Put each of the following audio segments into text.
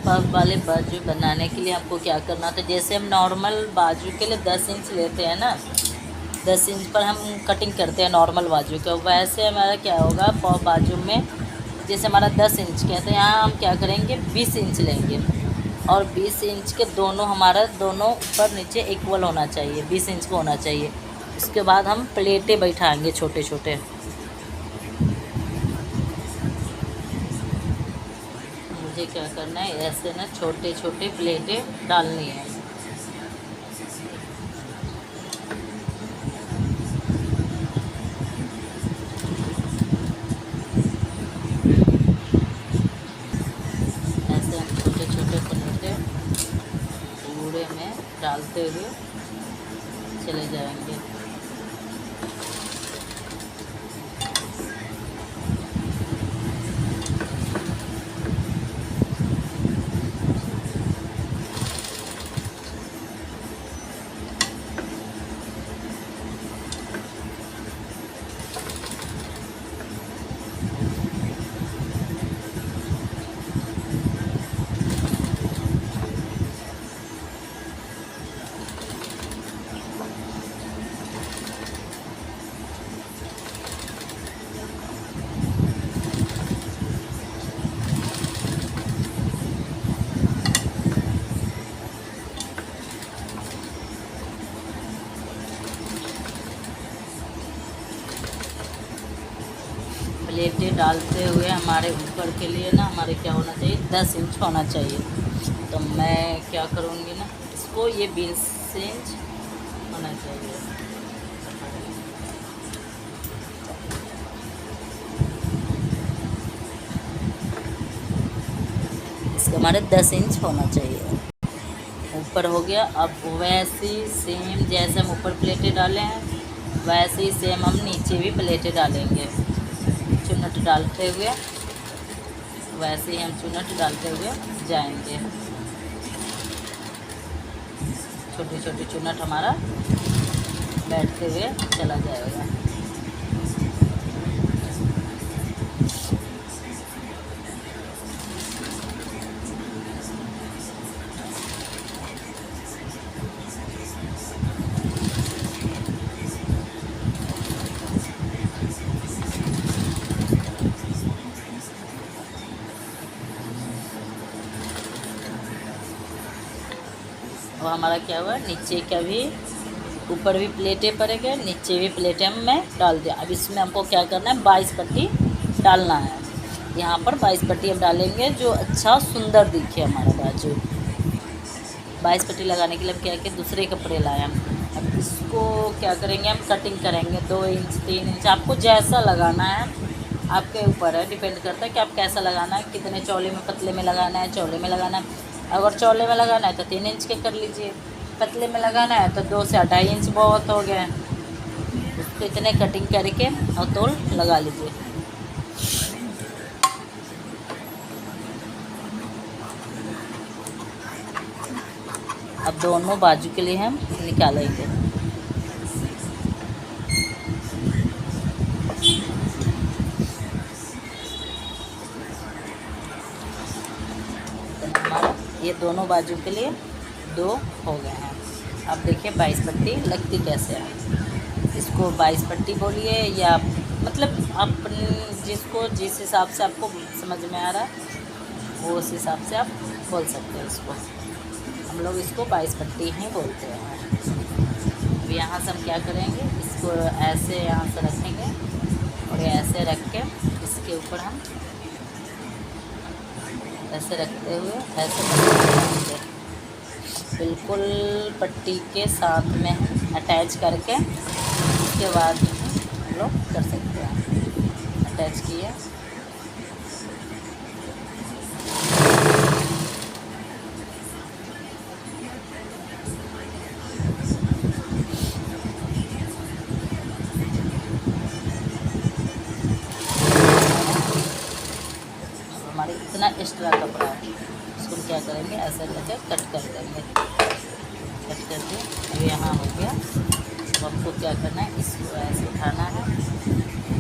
Puff वाले बाजू बनाने के लिए हमको क्या करना होता है, जैसे हम नॉर्मल बाजू के लिए 10 इंच लेते हैं ना, 10 इंच पर हम कटिंग करते हैं नॉर्मल बाजू का, वैसे हमारा क्या होगा पफ बाजू में, जैसे हमारा 10 इंच का है तो यहाँ हम क्या करेंगे 20 इंच लेंगे, और 20 इंच के दोनों हमारा दोनों ऊपर नीचे इक्वल होना चाहिए, 20 इंच का होना चाहिए। उसके बाद हम प्लेटें बैठाएंगे छोटे छोटे, मुझे क्या करना है ऐसे ना छोटे छोटे प्लेटें डालनी है। ऐसे हम छोटे छोटे प्लेटें पूरे में डालते हुए चले जाएंगे। प्लेटें डालते हुए हमारे ऊपर के लिए ना हमारे क्या होना चाहिए 10 इंच होना चाहिए। तो मैं क्या करूँगी ना इसको ये 20 इंच होना चाहिए। इसका हमारे 10 इंच होना चाहिए। ऊपर हो गया। अब वैसे ही सेम जैसे हम ऊपर प्लेटें डाले हैं वैसे ही सेम हम नीचे भी प्लेटें डालेंगे, चुन्नट डालते हुए वैसे ही हम चुन्नट डालते हुए जाएंगे। छोटी छोटी चुन्नट हमारा बैठते हुए चला जाएगा। और हमारा क्या हुआ नीचे का भी, ऊपर भी प्लेटें पड़ गए, नीचे भी प्लेटें मैं डाल दिया। अब इसमें हमको क्या करना है 22 पट्टी डालना है। यहाँ पर 22 पट्टी हम डालेंगे जो अच्छा सुंदर दिखे हमारा बाजू। 22 पट्टी लगाने के लिए हम क्या किए दूसरे कपड़े लाए हम। अब इसको क्या करेंगे हम कटिंग करेंगे 2 इंच 3 इंच, आपको जैसा लगाना है आपके ऊपर है, डिपेंड करता है कि आप कैसा लगाना है, कितने चौड़े में पतले में लगाना है, चौड़े में लगाना है। अगर चौड़े में लगाना है तो 3 इंच के कर लीजिए, पतले में लगाना है तो 2 से 2.5 इंच बहुत हो गया। उसको इतने कटिंग करके और तोल लगा लीजिए। अब दोनों बाजू के लिए हम निकालेंगे। हमारा ये दोनों बाजू के लिए 2 हो गए हैं। अब देखिए 22 पट्टी लगती कैसे है। इसको 22 पट्टी बोलिए या मतलब आप जिसको जिस हिसाब से आपको समझ में आ रहा है वो उस हिसाब से आप बोल सकते हैं। इसको हम लोग इसको 22 पट्टी ही बोलते हैं। अब यहाँ से हम क्या करेंगे इसको ऐसे यहाँ से रखेंगे और ऐसे रख के इसके ऊपर हम ऐसे रखते हुए ऐसे करेंगे, बिल्कुल पट्टी के साथ में अटैच करके उसके बाद हम लोग कर सकते हैं। अटैच किए हमारे इतना एक्स्ट्रा कपड़ा है उसको क्या करेंगे ऐसे करके कट कर देंगे। कट करके अब यहाँ हो गया। तो हमको क्या करना है इसको ऐसे उठाना है,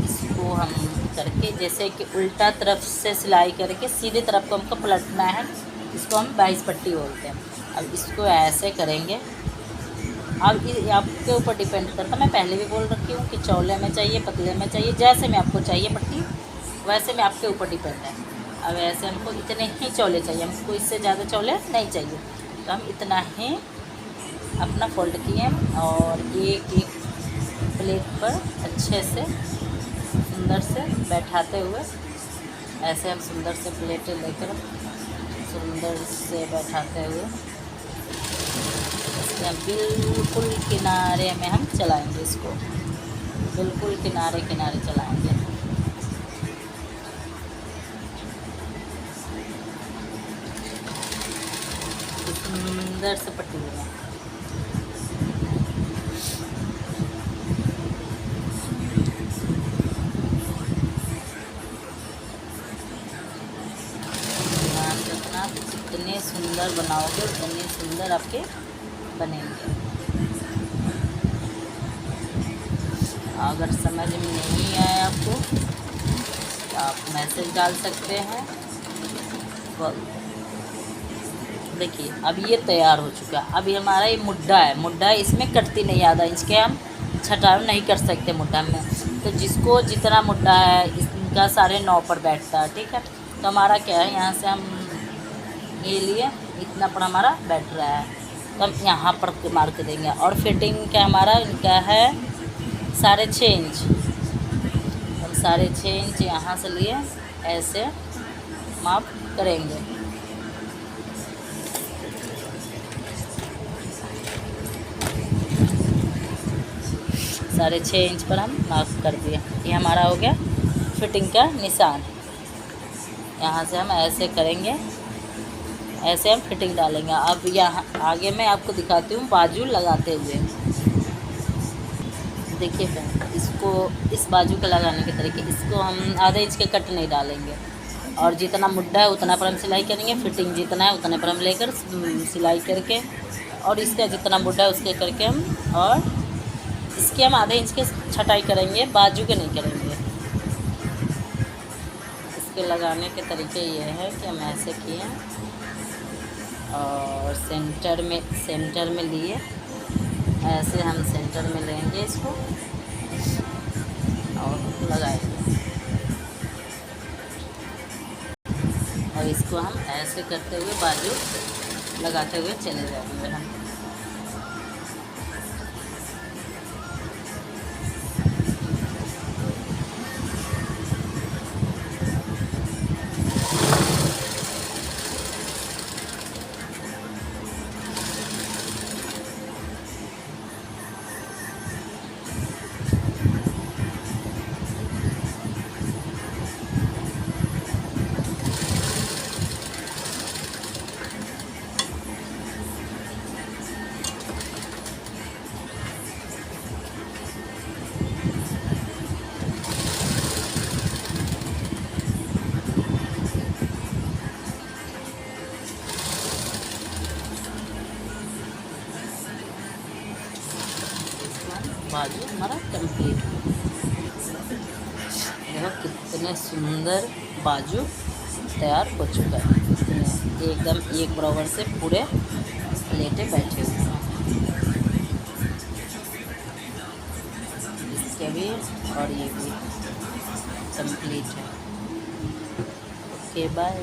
इसको हम करके जैसे कि उल्टा तरफ से सिलाई करके सीधे तरफ को हमको पलटना है इसको हम 22 पट्टी बोलते हैं। अब इसको ऐसे करेंगे। अब ये आपके ऊपर डिपेंड करता है, मैं पहले भी बोल रखी हूँ कि चौले में चाहिए, पतले में चाहिए, जैसे में आपको चाहिए पट्टी वैसे में आपके ऊपर डिपेंड है। अब ऐसे हमको इतने ही चौले चाहिए, हमको इससे ज़्यादा चौले नहीं चाहिए, तो हम इतना ही अपना फोल्ड किए और एक एक प्लेट पर अच्छे से सुंदर से बैठाते हुए, ऐसे हम सुंदर से प्लेटें लेकर सुंदर से बैठाते हुए इसके बिल्कुल किनारे में हम चलाएंगे, इसको बिल्कुल किनारे किनारे चलाएंगे। सुंदर से पट्टी हुआ। ध्यान रखना, जितने सुंदर बनाओगे उतने सुंदर आपके बनेंगे। अगर समझ में नहीं आया आपको तो आप मैसेज डाल सकते हैं। देखिए अब ये तैयार हो चुका है। अभी हमारा ये मुड्ढा है, मुड्ढा इसमें कटती नहीं, आधा इंच के हम छटाव नहीं कर सकते मुड्ढा में, तो जिसको जितना मुड्ढा है इसका 9.5 पर बैठता है, ठीक है। तो हमारा क्या है, यहाँ से हम ये लिए इतना पर हमारा बैठ रहा है, तो हम यहाँ पर मार्क देंगे। और फिटिंग क्या हमारा इनका है 6.5 इंच, हम 6.5 इंच यहाँ से लिए ऐसे माप करेंगे। साढ़े 6 इंच पर हम मार्क कर दिए। ये हमारा हो गया फिटिंग का निशान। यहाँ से हम ऐसे करेंगे, ऐसे हम फिटिंग डालेंगे। अब यहाँ आगे मैं आपको दिखाती हूँ बाजू लगाते हुए। देखिए फ्रेंड, इसको इस बाजू के लगाने के तरीके, इसको हम आधे इंच के कट नहीं डालेंगे, और जितना मुड्ढा है उतना पर हम सिलाई करेंगे। फिटिंग जितना है उतने पर हम लेकर सिलाई करके, और इसका जितना मुड्ढा है उसके करके हम, और इसके हम आधे इंच के छटाई करेंगे, बाजू के नहीं करेंगे। इसके लगाने के तरीके ये है कि हम ऐसे किए और सेंटर में लिए, ऐसे हम सेंटर में लेंगे इसको और लगाएंगे, और इसको हम ऐसे करते हुए बाजू लगाते हुए चले जाएंगे हम। बाजू हमारा कंप्लीट। देखो कितने सुंदर बाजू तैयार हो चुका है, एकदम एक बराबर से पूरे प्लेटें बैठे हुए हैं इसके भी, और ये भी कंप्लीट है। Okay bye.